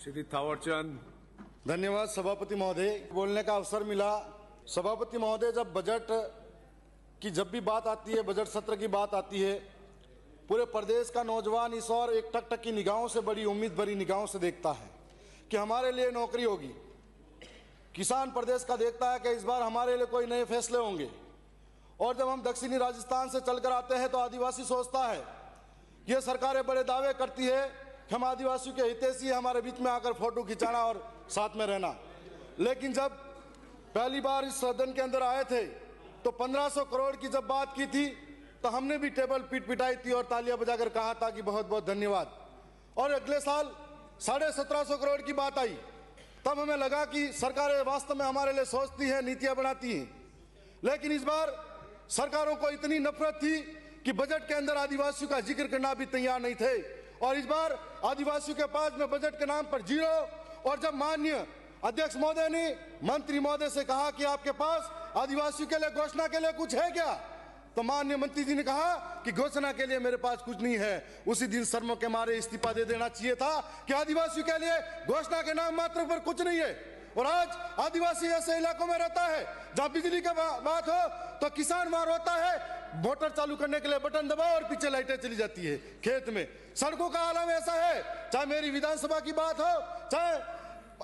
श्री थावरचंद। धन्यवाद सभापति महोदय, बोलने का अवसर मिला। सभापति महोदय, जब बजट की जब भी बात आती है, बजट सत्र की बात आती है, पूरे प्रदेश का नौजवान इस और एक टक की निगाहों से, बड़ी उम्मीद भरी निगाहों से देखता है कि हमारे लिए नौकरी होगी। किसान प्रदेश का देखता है कि इस बार हमारे लिए कोई नए फैसले होंगे। और जब हम दक्षिणी राजस्थान से चलकर आते हैं तो आदिवासी सोचता है, ये सरकारें बड़े दावे करती है कि हम आदिवासियों के हितैषी, हमारे बीच में आकर फोटो खिंचाना और साथ में रहना। लेकिन जब पहली बार इस सदन के अंदर आए थे तो 1500 करोड़ की जब बात की थी तो हमने भी टेबल पीट पिटाई थी और तालियां बजाकर कहा था कि बहुत बहुत धन्यवाद। और अगले साल 1750 करोड़ की बात आई, तब हमें लगा कि सरकारें वास्तव में हमारे लिए सोचती हैं, नीतियां बनाती हैं। लेकिन इस बार सरकारों को इतनी नफरत थी कि बजट के अंदर आदिवासियों का जिक्र करना भी तैयार नहीं थे। और इस बार आदिवासियों के पास में बजट के नाम पर जीरो। और जब माननीय अध्यक्ष महोदय ने मंत्री महोदय से कहा कि आपके पास आदिवासियों के लिए घोषणा के लिए कुछ है क्या, तो माननीय मंत्री जी ने कहा कि घोषणा के लिए मेरे पास कुछ नहीं है। उसी दिन शर्म के मारे इस्तीफा दे देना चाहिए था कि आदिवासियों के लिए घोषणा के नाम मात्र पर कुछ नहीं है। और आज आदिवासी ऐसे इलाकों में रहता है जहां बिजली की बात हो तो किसान वहां रोता है, मोटर चालू करने के लिए बटन दबाओ और पीछे लाइटें चली जाती है खेत में। सड़कों का आलम ऐसा है, चाहे मेरी विधानसभा की बात हो, चाहे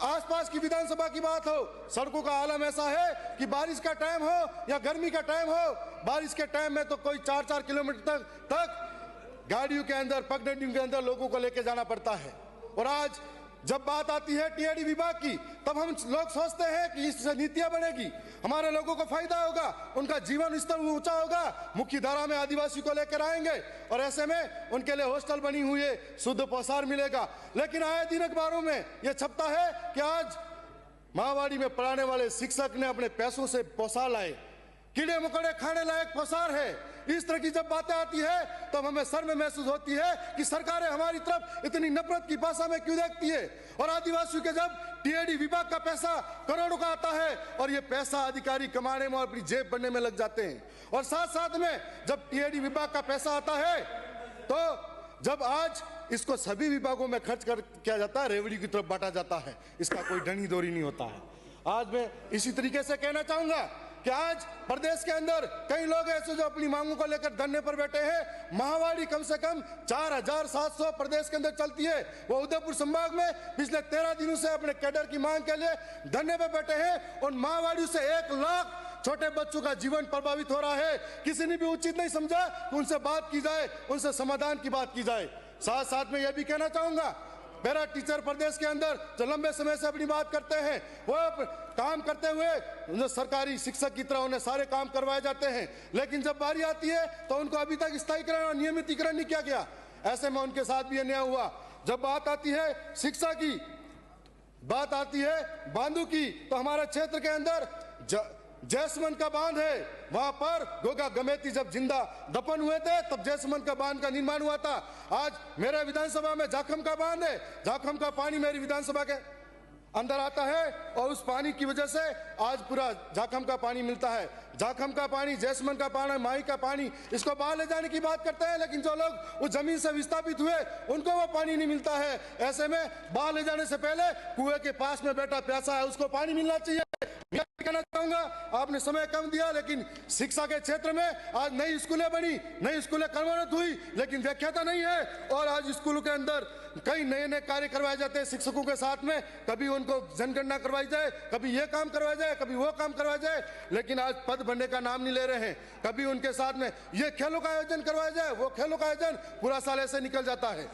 आसपास की विधानसभा की बात हो, सड़कों का आलम ऐसा है कि बारिश का टाइम हो या गर्मी का टाइम हो, बारिश के टाइम में तो कोई 4-4 किलोमीटर तक गाड़ियों के अंदर, पगडंडियों के अंदर लोगों को लेकर जाना पड़ता है। और आज जब बात आती है टीआईडी विभाग की, तब हम लोग सोचते हैं कि इससे नीतियां बनेगी, हमारे लोगों को फायदा होगा, उनका जीवन स्तर ऊंचा होगा, मुख्य धारा में आदिवासी को लेकर आएंगे और ऐसे में उनके लिए हॉस्टल बनी हुई है, शुद्ध पोषाहार मिलेगा। लेकिन आए दिन अखबारों में यह छपता है कि आज माहवाड़ी में पढ़ाने वाले शिक्षक ने अपने पैसों से पोषाहार लाए, कीड़े मकोड़े खाने लायक पोषाहार है। इस तरह की जब बातें आती है तब हमें शर्म महसूस होती है कि सरकारें हमारी तरफ इतनी नफरत की भाषा में क्यों देखती है। और आदिवासियों के जब टीआईडी विभाग का पैसा करोड़ों का आता है और ये पैसा अधिकारी कमाने में और अपनी जेब भरने में लग जाते हैं, और साथ साथ में जब टीआईडी विभाग का पैसा आता है तो जब आज इसको सभी विभागों में खर्च किया जाता है, रेवड़ी की तरफ बांटा जाता है, इसका कोई ढनी दोरी नहीं होता है। आज मैं इसी तरीके से कहना चाहूंगा कि आज प्रदेश के अंदर कई लोग ऐसे जो अपनी मांगों को लेकर धरने पर बैठे हैं। महावाड़ी कम से कम 4700 प्रदेश के अंदर चलती है, वो उदयपुर संभाग में पिछले 13 दिनों से अपने कैडर की मांग के लिए धरने पर बैठे हैं। और महावाड़ी से 1 लाख छोटे बच्चों का जीवन प्रभावित हो रहा है। किसी ने भी उचित नहीं समझा कि उनसे बात की जाए, उनसे समाधान की बात की जाए। साथ साथ में यह भी कहना चाहूंगा, पैरा टीचर प्रदेश के अंदर जो लंबे समय से अपनी बात करते हैं, वो काम करते हुए सरकारी शिक्षक की तरह उन्हें सारे काम करवाए जाते हैं, लेकिन जब बारी आती है तो उनको अभी तक स्थायीकरण और नियमितीकरण नहीं किया गया। ऐसे में उनके साथ भी अन्याय हुआ। जब बात आती है शिक्षा की, बात आती है बांधों की, तो हमारे क्षेत्र के अंदर जैसमंद का बांध है, वहां पर गोगा गमेती जब जिंदा दफन हुए थे तब जैसमंद का बांध का निर्माण हुआ था। आज मेरे विधानसभा में जाखम का बांध है, जाखम का पानी मेरी विधानसभा के अंदर आता है और उस पानी की वजह से आज पूरा जाखम का पानी मिलता है। जाखम का पानी, जैसमंद का पानी, माही का पानी, इसको बाहर ले जाने की बात करते हैं, लेकिन जो लोग उस जमीन से विस्थापित हुए उनको वो पानी नहीं मिलता है। ऐसे में बाहर ले जाने से पहले कुएं के पास में बैठा प्यासा है, उसको पानी मिलना चाहिए। मैं कहना चाहूंगा, आपने समय कम दिया, लेकिन शिक्षा के क्षेत्र में आज नई स्कूलें बनी, नई स्कूलें कर्मरत हुई, लेकिन व्याख्याता नहीं है। और आज स्कूलों के अंदर कई नए नए कार्य करवाए जाते हैं शिक्षकों के साथ में, कभी उनको जनगणना करवाई जाए, कभी ये काम करवाया जाए, कभी वो काम करवाया जाए, लेकिन आज पद भरने का नाम नहीं ले रहे हैं। कभी उनके साथ में ये खेलों का आयोजन करवाया जाए, वो खेलों का आयोजन, पूरा साल ऐसे निकल जाता है।